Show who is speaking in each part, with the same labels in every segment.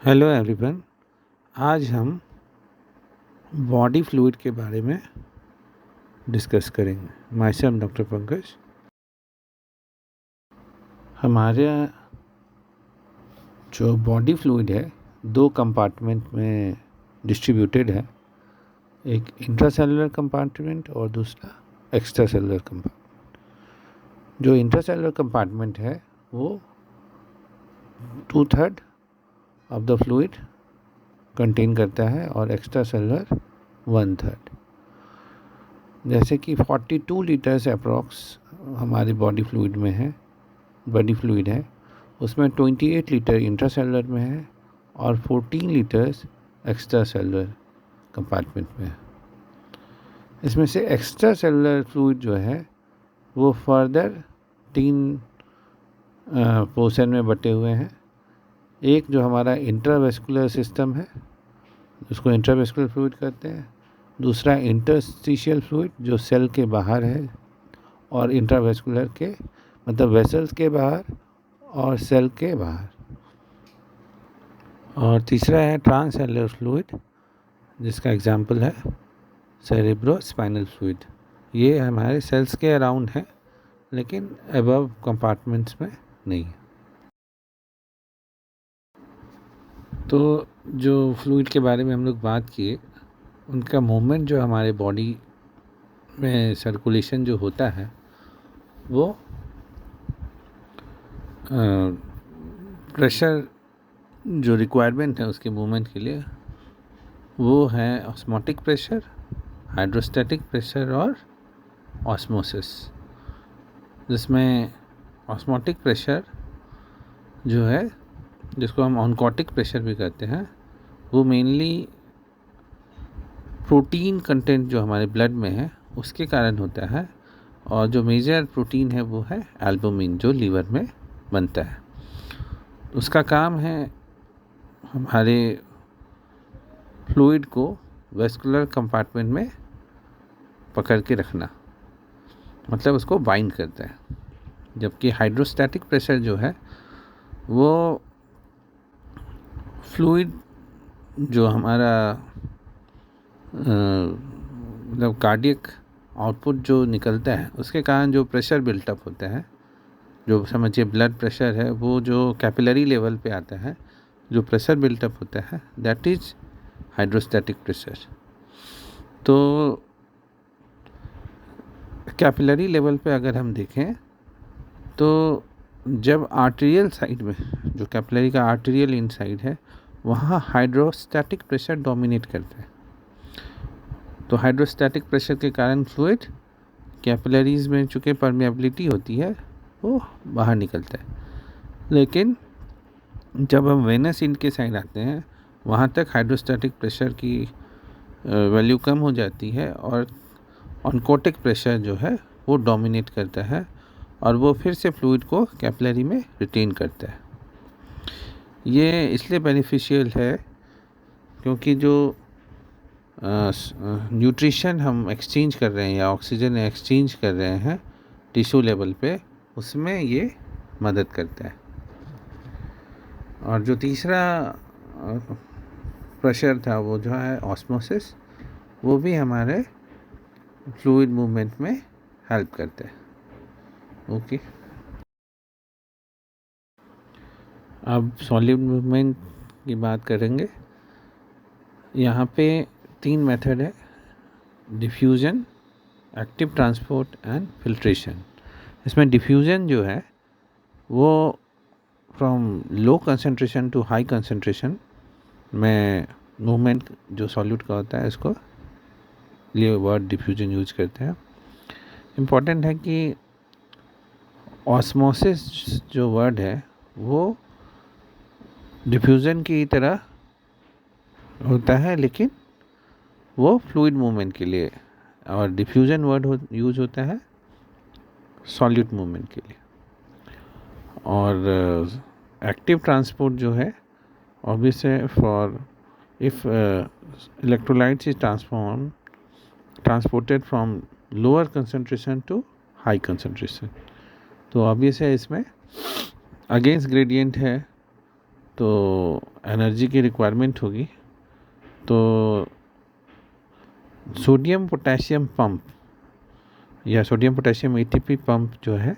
Speaker 1: Hello everyone. आज हम body fluid के बारे में डिस्कस करेंगे। My self doctor Pankaj. हमारे जो बॉडी फ्लूइड है दो कंपार्टमेंट में डिस्ट्रीब्यूटेड है। एक इंट्रासेलुलर कंपार्टमेंट और दूसरा एक्स्ट्रा सेलुलर कंपार्टमेंट। जो इंट्रासेलुलर कंपार्टमेंट है वो 2/3 ऑफ द फ्लूइड कंटेन करता है और एक्स्ट्रा सेलुलर 1/3। जैसे कि 42 लीटर्स अप्रॉक्स हमारी बॉडी फ्लूइड है, उसमें 28 लीटर इंट्रासेलुलर में है और 14 लीटर्स एक्स्ट्रा सेलुलर कंपार्टमेंट में है। इसमें से एक्स्ट्रा सेलुलर फ्लूइड जो है वो फर्दर 3 पोर्शन में बटे हुए हैं। एक जो हमारा इंट्रावेस्कुलर सिस्टम है उसको इंट्रावेस्कुलर फ्लूइड कहते हैं। दूसरा इंटरस्टिशियल फ्लूइड जो सेल के बाहर है और इंट्रावेस्कुलर के मतलब वेसल्स के बाहर और सेल के बाहर। और तीसरा है ट्रांससेलुलर फ्लूइड जिसका एग्जांपल है सेरेब्रोस्पाइनल फ्लूइड। ये हमारे सेल्स के अराउंड है लेकिन अबव कंपार्टमेंट्स में नहीं। तो जो फ्लूइड के बारे में हम लोग बात किए, उनका मूवमेंट जो हमारे बॉडी में सर्कुलेशन जो होता है वो प्रेशर जो रिक्वायरमेंट है उसके मूवमेंट के लिए वो है ऑस्मोटिक प्रेशर, हाइड्रोस्टैटिक प्रेशर और ऑस्मोसिस। जिसमें ऑस्मोटिक प्रेशर जो है जिसको हम ऑनकोटिक प्रेशर भी कहते हैं वो मेनली प्रोटीन कंटेंट जो हमारे ब्लड में है उसके कारण होता है। और जो मेजर प्रोटीन है वो है एल्बुमिन जो लीवर में बनता है। उसका काम है हमारे फ्लूइड को वेस्कुलर कंपार्टमेंट में पकड़ के रखना, मतलब उसको बाइंड करता है। जबकि हाइड्रोस्टैटिक प्रेशर जो है वो फ्लूइड जो हमारा मतलब कार्डियक आउटपुट जो निकलता है उसके कारण जो प्रेशर बिल्टअप होता है, जो समझिए ब्लड प्रेशर है, वो जो कैपिलरी लेवल पे आता है, जो प्रेशर बिल्टअप होता है दैट इज़ हाइड्रोस्टैटिक प्रेशर। तो कैपिलरी लेवल पे अगर हम देखें तो जब आर्टेरियल साइड में जो कैपिलरी का आर्टेरियल इनसाइड है वहाँ हाइड्रोस्टैटिक प्रेशर डोमिनेट करता है। तो हाइड्रोस्टैटिक प्रेशर के कारण फ्लूइड कैपिलरीज में चूँकि परमेबिलिटी होती है वो बाहर निकलता है। लेकिन जब हम वेनस इंड के साइड आते हैं वहाँ तक हाइड्रोस्टैटिक प्रेशर की वैल्यू कम हो जाती है और ऑनकोटिक प्रेशर जो है वो डोमिनेट करता है और वो फिर से फ्लूइड को कैपिलरी में रिटेन करता है। ये इसलिए बेनिफिशियल है क्योंकि जो न्यूट्रिशन हम एक्सचेंज कर रहे हैं या ऑक्सीजन एक्सचेंज कर रहे हैं टिश्यू लेवल पे, उसमें ये मदद करता है। और जो तीसरा प्रेशर था वो जो है ऑस्मोसिस, वो भी हमारे फ्लूइड मूवमेंट में हेल्प करता है। ओके, अब सॉलिड मूवमेंट की बात करेंगे। यहाँ पे 3 मेथड है: diffusion, active transport and filtration. इसमें डिफ्यूज़न जो है वो from low concentration to high concentration में मूवमेंट जो सॉल्यूट का होता है इसको लिए वर्ड डिफ्यूजन यूज करते हैं। इम्पॉर्टेंट है कि ऑस्मोसिस जो वर्ड है वो डिफ्यूज़न की तरह होता है लेकिन वो फ्लूइड मूवमेंट के लिए, और डिफ्यूज़न वर्ड यूज होता है सॉल्यूट मूवमेंट के लिए। और एक्टिव ट्रांसपोर्ट जो है ऑब्वियस है for if electrolytes is transported from lower concentration to high concentration. तो ऑब्वियस है इसमें अगेंस्ट ग्रेडियंट है तो एनर्जी की रिक्वायरमेंट होगी, तो सोडियम पोटेशियम पंप या सोडियम पोटेशियम एटीपी पंप जो है,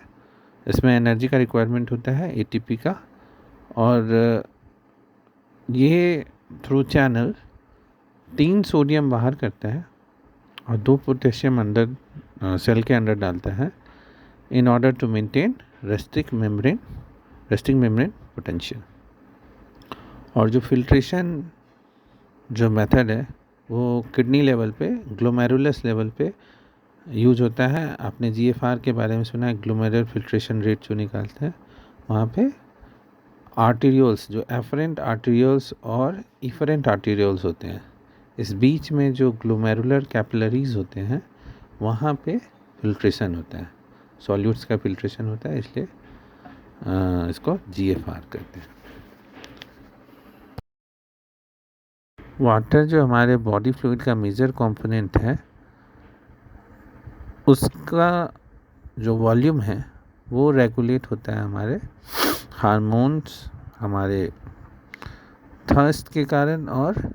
Speaker 1: इसमें एनर्जी का रिक्वायरमेंट होता है एटीपी का, और ये थ्रू चैनल 3 सोडियम बाहर करता है और 2 पोटेशियम अंदर सेल के अंदर डालता है in order to maintain resting membrane potential. और जो फिल्ट्रेशन जो मेथड है वो किडनी लेवल पे, ग्लोमेरुलस लेवल पे यूज होता है। आपने GFR के बारे में सुना है, ग्लोमेरुलर फिल्ट्रेशन रेट जो निकालते हैं, वहाँ पे आर्टीरियोल्स, जो एफरेंट आर्टीरियोल्स और इफरेंट आर्टीरियोल्स होते हैं, इस बीच में जो ग्लोमेरुलर कैपिलरीज होते हैं वहाँ पे फिल्ट्रेशन होता है, सॉल्यूट्स का फिल्ट्रेशन होता है, इसलिए इसको GFR कहते हैं। वाटर जो हमारे बॉडी फ्लूइड का मेजर कंपोनेंट है, उसका जो वॉल्यूम है वो रेगुलेट होता है हमारे हार्मोन्स, हमारे थर्स्ट के कारण, और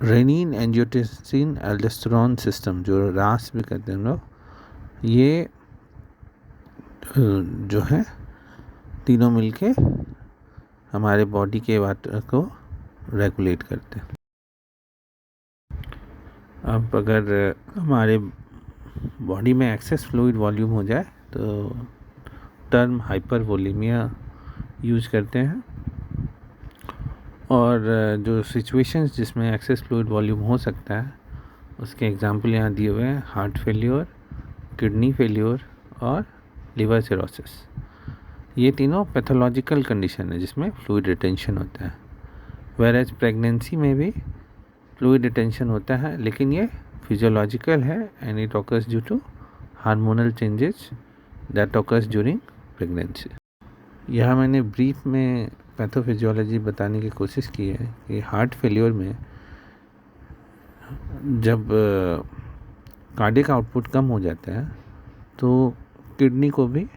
Speaker 1: रेनिन एंजियोटेंसिन एल्डोस्टेरोन सिस्टम जो रास भी कहते हैं हम लोग, ये जो है तीनों मिलके हमारे बॉडी के वाटर को रेगुलेट करते हैं। अब अगर हमारे बॉडी में एक्सेस फ्लूइड वॉल्यूम हो जाए तो टर्म हाइपरवोलेमिया यूज करते हैं, और जो सिचुएशंस जिसमें एक्सेस फ्लूइड वॉल्यूम हो सकता है उसके एग्जांपल यहाँ दिए हुए हैं, हार्ट फेल्योर, किडनी फेल्योर और लिवर सिरोसिस। ये तीनों पैथोलॉजिकल कंडीशन है जिसमें फ्लूइड रिटेंशन होता है। वेरएज प्रेगनेंसी में भी फ्लूइड रिटेंशन होता है, लेकिन ये फिजियोलॉजिकल है and it occurs due to hormonal changes that occurs during pregnancy. यहाँ मैंने ब्रीफ में पैथोफिजियोलॉजी बताने की कोशिश की है कि हार्ट फेल्योर में जब कार्डियक आउटपुट कम हो जाता है तो किडनी को भी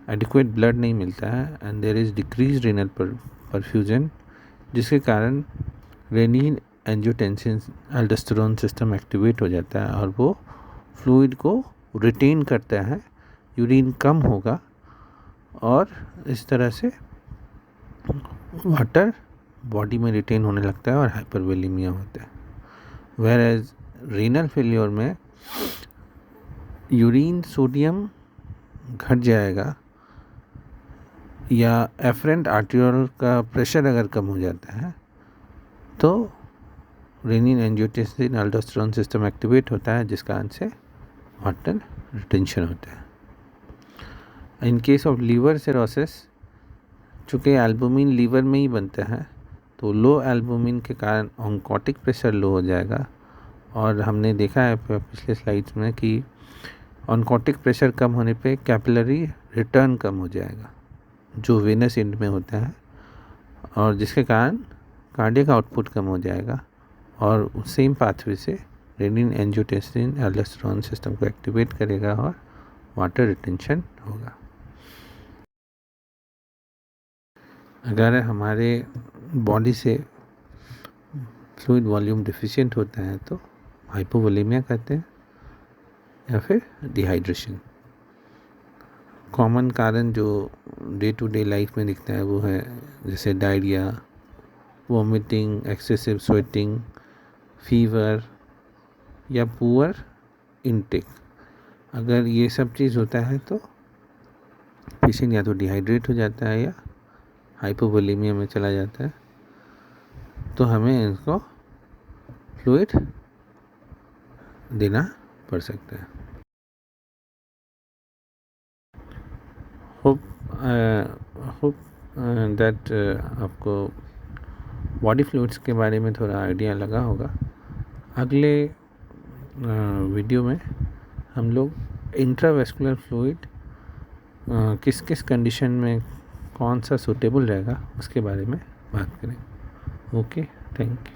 Speaker 1: एडिक्वेट ब्लड नहीं मिलता है and there is decrease renal perfusion, जिसके कारण renin angiotensin aldosterone system activate हो जाता है और वो फ्लूइड को रिटेन करता है, यूरिन कम होगा और इस तरह से वाटर बॉडी में रिटेन होने लगता है और हाइपरवोलेमिया होता है। वेयर एज रीनल फेलियर में यूरिन सोडियम घट जाएगा या एफरेंट आर्टियोल का प्रेशर अगर कम हो जाता है तो renin angiotensin aldosterone system activate होता है, जिस कारण से वाटर रिटेंशन होता है। In case of liver cirrhosis, चूँकि एल्बुमिन लीवर में ही बनता है तो लो एल्बुमिन के कारण ऑन्कोटिक प्रेशर लो हो जाएगा, और हमने देखा है पिछले स्लाइड्स में कि ऑन्कोटिक प्रेशर कम होने पे कैपिलरी रिटर्न कम हो जाएगा जो वेनस एंड में होता है, और जिसके कारण कार्डियक आउटपुट कम हो जाएगा और सेम पाथवे से रेनिन एंजियोटेंसिन एल्डोस्टेरोन सिस्टम को एक्टिवेट करेगा और वाटर रिटेंशन होगा। अगर हमारे बॉडी से फ्लूइड वॉल्यूम डिफिशिएंट होता है तो हाइपोवोलेमिया कहते हैं या फिर डिहाइड्रेशन। कॉमन कारण जो डे टू डे लाइफ में दिखता है वो है जैसे diarrhoea, vomiting, excessive sweating, fever या पुअर इनटेक। अगर ये सब चीज़ होता है तो पेशेंट या तो डिहाइड्रेट हो जाता है या हाइपोवोलेमिया में चला जाता है, तो हमें इनको फ्लूइड देना पड़ सकता है। होप दैट आपको बॉडी फ्लूइड्स के बारे में थोड़ा आइडिया लगा होगा। अगले वीडियो में हम लोग इंट्रावेस्कुलर फ्लूइड किस किस कंडीशन में कौन सा सूटेबल रहेगा उसके बारे में बात करें। Okay, thank you.